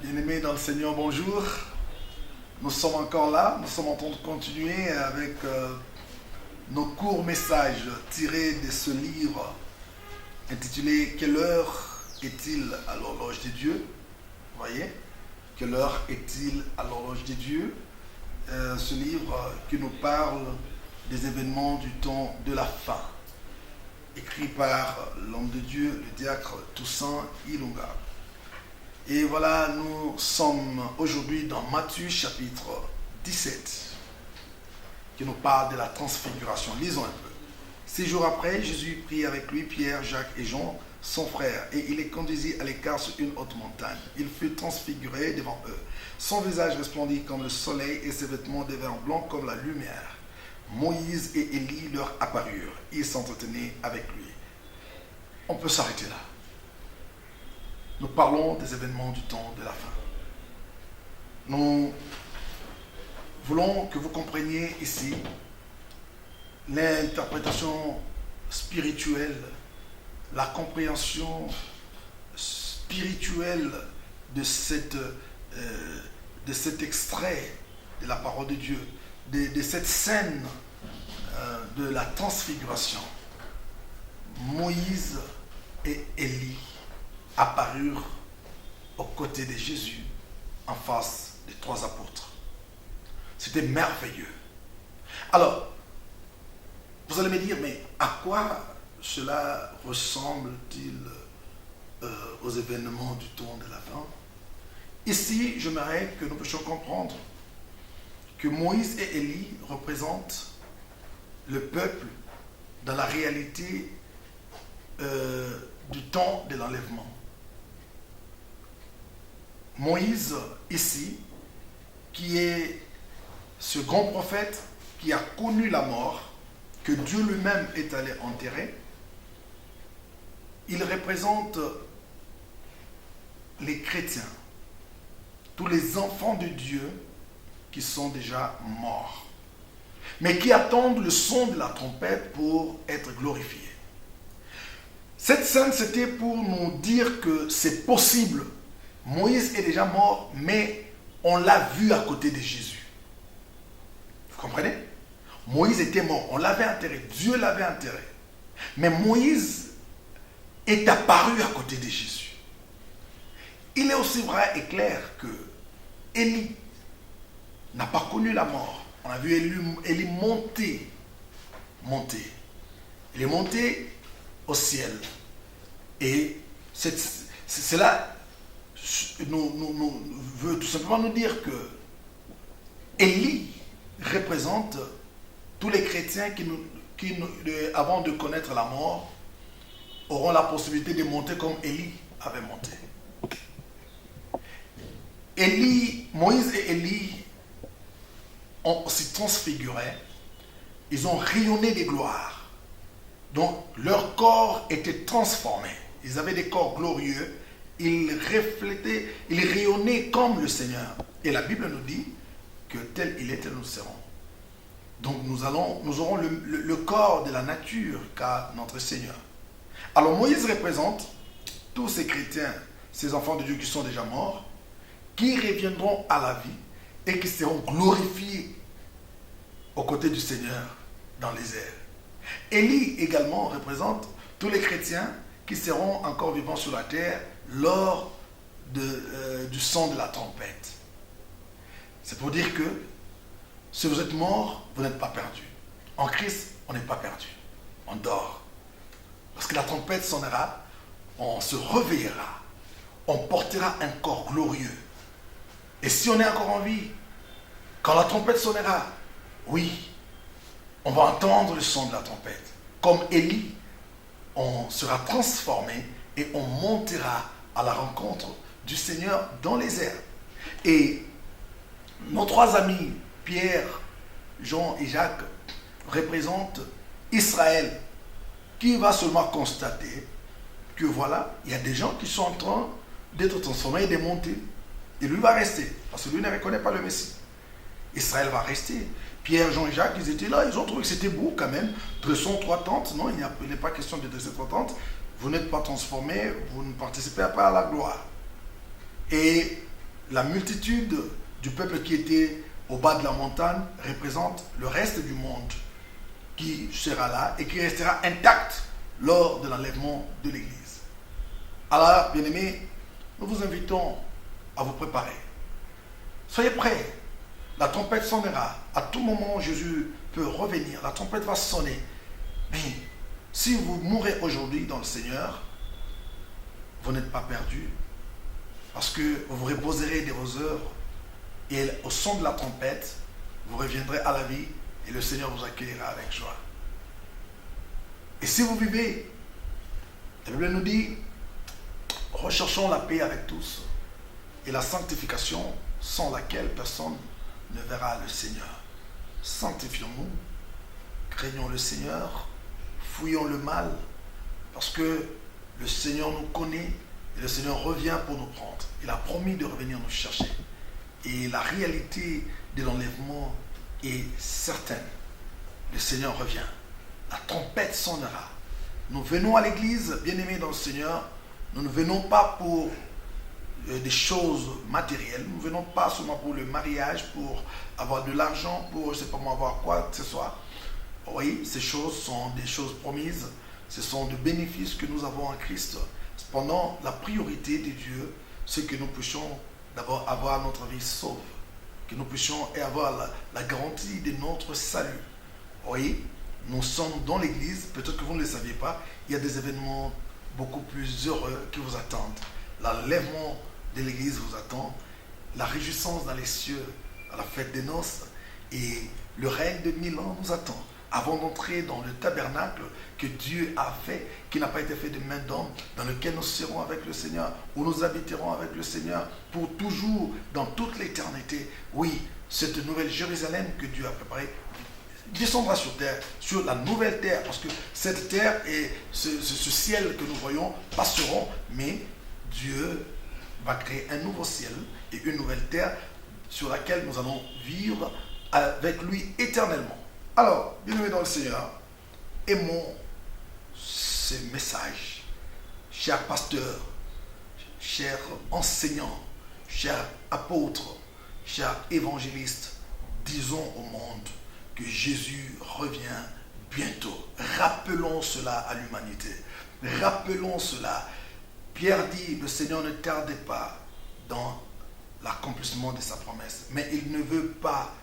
Bien-aimés dans le Seigneur, bonjour. Nous sommes encore là, nous sommes en train de continuer avec nos courts messages tirés de ce livre intitulé « Quelle heure est-il à l'horloge de Dieu ?» Vous voyez ? « Quelle heure est-il à l'horloge de Dieu ?» Ce livre qui nous parle des événements du temps de la fin, écrit par l'homme de Dieu, le diacre Toussaint Ilunga. Et voilà, nous sommes aujourd'hui dans Matthieu chapitre 17, qui nous parle de la transfiguration. Lisons un peu. 6 jours après, Jésus prit avec lui Pierre, Jacques et Jean, son frère, et il les conduisit à l'écart sur une haute montagne. Il fut transfiguré devant eux. Son visage resplendit comme le soleil et ses vêtements devinrent blancs comme la lumière. Moïse et Élie leur apparurent. Ils s'entretenaient avec lui. On peut s'arrêter là. Nous parlons des événements du temps de la fin. Nous voulons que vous compreniez ici l'interprétation spirituelle, la compréhension spirituelle de cet extrait de la parole de Dieu, de cette scène de la transfiguration. Moïse et Élie apparurent aux côtés de Jésus en face des 3 apôtres. C'était merveilleux. Alors, vous allez me dire, mais à quoi cela ressemble-t-il aux événements du temps de la fin? Ici, j'aimerais que nous puissions comprendre que Moïse et Élie représentent le peuple dans la réalité du temps de l'enlèvement. Moïse, ici, qui est ce grand prophète qui a connu la mort, que Dieu lui-même est allé enterrer, il représente les chrétiens, tous les enfants de Dieu qui sont déjà morts, mais qui attendent le son de la trompette pour être glorifiés. Cette scène, c'était pour nous dire que c'est possible. Moïse est déjà mort, mais on l'a vu à côté de Jésus. Vous comprenez? Moïse était mort, on l'avait enterré, Dieu l'avait enterré. Mais Moïse est apparu à côté de Jésus. Il est aussi vrai et clair que Élie n'a pas connu la mort. On a vu Élie monter. Il est monté au ciel. Et cela veut tout simplement nous dire que Élie représente tous les chrétiens qui, avant de connaître la mort, auront la possibilité de monter comme Élie avait monté. Moïse et Élie ont aussi transfiguré. Ils ont rayonné de gloire. Donc leur corps était transformé. Ils avaient des corps glorieux. Ils reflétaient, ils rayonnaient comme le Seigneur. Et la Bible nous dit que tel il était, nous serons. Donc nous aurons le corps de la nature qu'a notre Seigneur. Alors Moïse représente tous ces chrétiens, ces enfants de Dieu qui sont déjà morts, qui reviendront à la vie et qui seront glorifiés aux côtés du Seigneur dans les airs. Élie également représente tous les chrétiens qui seront encore vivants sur la terre lors du son de la trompette. C'est pour dire que si vous êtes mort, vous n'êtes pas perdu. En Christ, on n'est pas perdu. On dort. Lorsque la trompette sonnera, on se réveillera. On portera un corps glorieux. Et si on est encore en vie, quand la trompette sonnera, oui, on va entendre le son de la trompette. Comme Élie, on sera transformé et on montera à la rencontre du Seigneur dans les airs. Et nos 3 amis, Pierre, Jean et Jacques, représentent Israël, qui va seulement constater que voilà, il y a des gens qui sont en train d'être transformés et de monter. Et lui va rester, parce que lui ne reconnaît pas le Messie. Israël va rester. Pierre, Jean et Jacques, ils étaient là, ils ont trouvé que c'était beau quand même. Dressons 3 tentes. Non, il n'est pas question de dresser 3 tentes. Vous n'êtes pas transformés, vous ne participez pas à la gloire. Et la multitude du peuple qui était au bas de la montagne représente le reste du monde qui sera là et qui restera intact lors de l'enlèvement de l'Église. Alors, bien-aimés, nous vous invitons à vous préparer. Soyez prêts. La trompette sonnera. À tout moment, Jésus peut revenir. La trompette va sonner. Mais si vous mourrez aujourd'hui dans le Seigneur, vous n'êtes pas perdus. Parce que vous vous reposerez de vos œuvres et au son de la trompette, vous reviendrez à la vie et le Seigneur vous accueillera avec joie. Et si vous vivez, la Bible nous dit, recherchons la paix avec tous et la sanctification sans laquelle personne ne verra le Seigneur. Sanctifions-nous, craignons le Seigneur, fouillons le mal, parce que le Seigneur nous connaît et le Seigneur revient pour nous prendre. Il a promis de revenir nous chercher. Et la réalité de l'enlèvement est certaine. Le Seigneur revient. La trompette sonnera. Nous venons à l'église, bien-aimés dans le Seigneur. Nous ne venons pas pour des choses matérielles. Nous ne venons pas seulement pour le mariage, pour avoir de l'argent, pour je ne sais pas moi avoir quoi que ce soit. Oui, ces choses sont des choses promises. Ce sont des bénéfices que nous avons en Christ. Cependant, la priorité de Dieu, c'est que nous puissions d'abord avoir notre vie sauve. Que nous puissions avoir la garantie de notre salut. Oui, nous sommes dans l'église. Peut-être que vous ne le saviez pas. Il y a des événements beaucoup plus heureux qui vous attendent. L'enlèvement de l'église vous attend. La réjouissance dans les cieux à la fête des noces. Et le règne de 1000 ans nous attend. Avant d'entrer dans le tabernacle que Dieu a fait, qui n'a pas été fait de main d'homme, dans lequel nous serons avec le Seigneur, où nous habiterons avec le Seigneur pour toujours, dans toute l'éternité. Oui, cette nouvelle Jérusalem que Dieu a préparée descendra sur terre, sur la nouvelle terre, parce que cette terre et ce ciel que nous voyons passeront, mais Dieu va créer un nouveau ciel et une nouvelle terre sur laquelle nous allons vivre avec lui éternellement. Alors, bien-aimés dans le Seigneur, aimons ces messages, chers pasteurs, chers enseignants, chers apôtres, chers évangélistes, disons au monde que Jésus revient bientôt. Rappelons cela à l'humanité. Rappelons cela. Pierre dit, le Seigneur ne tardait pas dans l'accomplissement de sa promesse, mais il ne veut pas